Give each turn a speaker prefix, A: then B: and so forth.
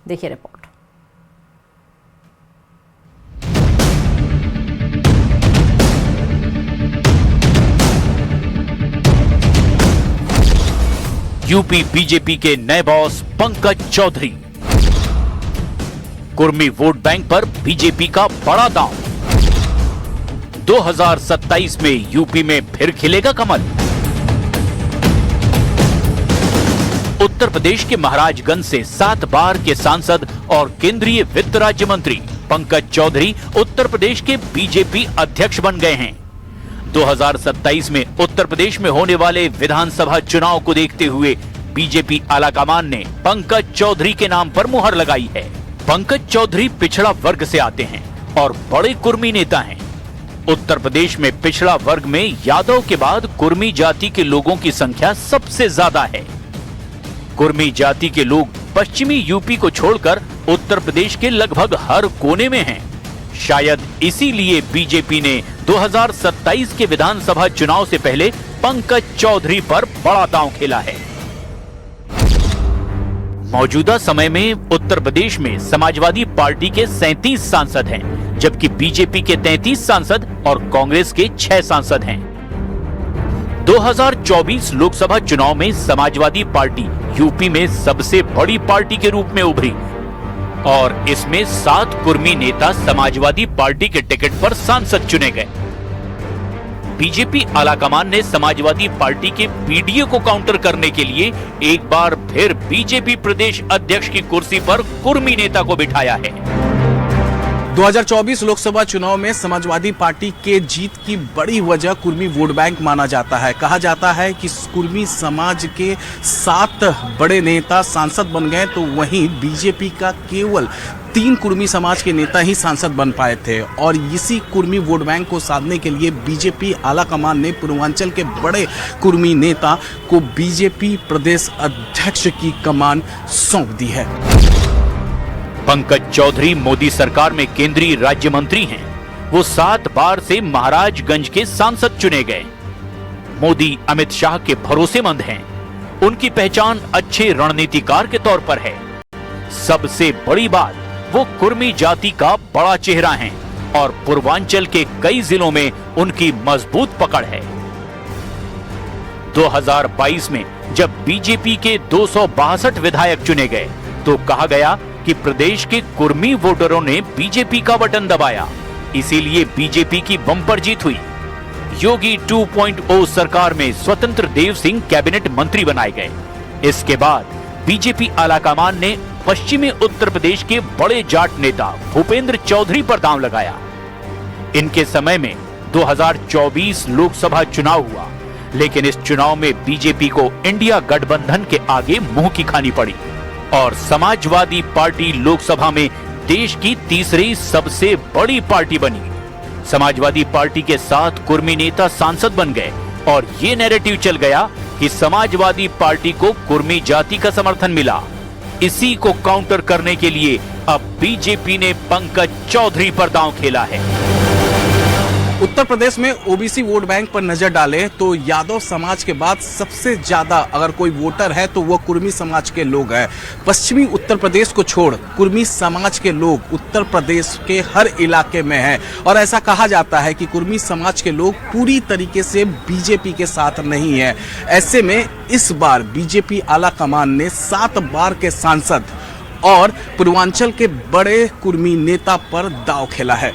A: देखिए report.
B: UP BJP के नए boss Pankaj Chaudhary. Kurmi vote bank पर बीजेपी का बड़ा दांव। 2027 में यूपी में फिर खिलेगा कमल। उत्तर प्रदेश के महाराजगंज से 7 बार के सांसद और केंद्रीय वित्त राज्य मंत्री पंकज चौधरी उत्तर प्रदेश के बीजेपी अध्यक्ष बन गए हैं। 2027 में उत्तर प्रदेश में होने वाले विधानसभा चुनाव को देखते हुए बीजेपी आलाकमान ने पंकज चौधरी के नाम पर मुहर लगाई है। पंकज चौधरी पिछड़ा वर्ग से आते हैं और बड़े कुर्मी नेता हैं। उत्तर प्रदेश में पिछड़ा वर्ग में यादव के बाद कुर्मी जाति के लोगों की संख्या सबसे ज्यादा है। कुर्मी जाति के लोग पश्चिमी यूपी को छोड़कर उत्तर प्रदेश के लगभग हर कोने में हैं। शायद इसीलिए बीजेपी ने 2027 के विधानसभा चुनाव से पहले पंकज चौधरी पर बड़ा दांव खेला है। मौजूदा समय में उत्तर प्रदेश में समाजवादी पार्टी के 37 सांसद हैं, जबकि बीजेपी के 33 सांसद और कांग्रेस के 6 सांसद हैं। 2024 लोकसभा चुनाव में समाजवादी पार्टी यूपी में सबसे बड़ी पार्टी के रूप में उभरी और इसमें 7 कुर्मी नेता समाजवादी पार्टी के टिकट पर सांसद चुने गए। बीजेपी आलाकमान ने समाजवादी पार्टी के पीडीए को काउंटर करने के लिए एक बार फिर बीजेपी प्रदेश अध्यक्ष की कुर्सी पर कुर्मी नेता को बिठाया है।
C: 2024 लोकसभा चुनाव में समाजवादी पार्टी के जीत की बड़ी वजह कुर्मी वोट बैंक माना जाता है। कहा जाता है कि कुर्मी समाज के 7 बड़े नेता सांसद बन गए, तो वहीं बीजेपी का केवल 3 कुर्मी समाज के नेता ही सांसद बन पाए थे और इसी कुर्मी वोट बैंक को साधने के लिए बीजेपी आलाकमान ने पूर्वांचल के बड़े कुर्मी नेता को बीजेपी प्रदेश अध्यक्ष की कमान सौंप दी है।
B: पंकज चौधरी मोदी सरकार में केंद्रीय राज्य मंत्री हैं। वो 7 बार से महाराजगंज के सांसद चुने गए। मोदी अमित शाह के भरोसेमंद हैं। उनकी पहचान अच्छे रणनीतिकार के तौर पर है। सबसे बड़ी बात, वो कुर्मी जाति का बड़ा चेहरा हैं और पूर्वांचल के कई जिलों में उनकी मजबूत पकड़ है। 2022 में जब बीजेपी के 262 विधायक चुने गए तो कहा गया कि प्रदेश के कुर्मी वोटरों ने बीजेपी का बटन दबाया, इसीलिए बीजेपी की बम्पर जीत हुई। योगी 2.0 सरकार में स्वतंत्र देव सिंह कैबिनेट मंत्री बनाए गए। इसके बाद बीजेपी आलाकमान ने पश्चिमी उत्तर प्रदेश के बड़े जाट नेता भूपेंद्र चौधरी पर दांव लगाया। इनके समय में 2024 लोकसभा चुनाव हुआ, लेकिन इस चुनाव में बीजेपी को इंडिया गठबंधन के आगे मुंह की खानी पड़ी और समाजवादी पार्टी लोकसभा में देश की तीसरी सबसे बड़ी पार्टी बनी। समाजवादी पार्टी के 7 कुर्मी नेता सांसद बन गए और ये नैरेटिव चल गया कि समाजवादी पार्टी को कुर्मी जाति का समर्थन मिला। इसी को काउंटर करने के लिए अब बीजेपी ने पंकज चौधरी पर दांव खेला है।
C: उत्तर प्रदेश में ओबीसी वोट बैंक पर नजर डालें तो यादव समाज के बाद सबसे ज्यादा अगर कोई वोटर है तो वो कुर्मी समाज के लोग हैं। पश्चिमी उत्तर प्रदेश को छोड़ कुर्मी समाज के लोग उत्तर प्रदेश के हर इलाके में हैं और ऐसा कहा जाता है कि कुर्मी समाज के लोग पूरी तरीके से बीजेपी के साथ नहीं है। ऐसे में इस बार बीजेपी आलाकमान ने 7 बार के सांसद और पूर्वांचल के बड़े कुर्मी नेता पर दांव खेला है।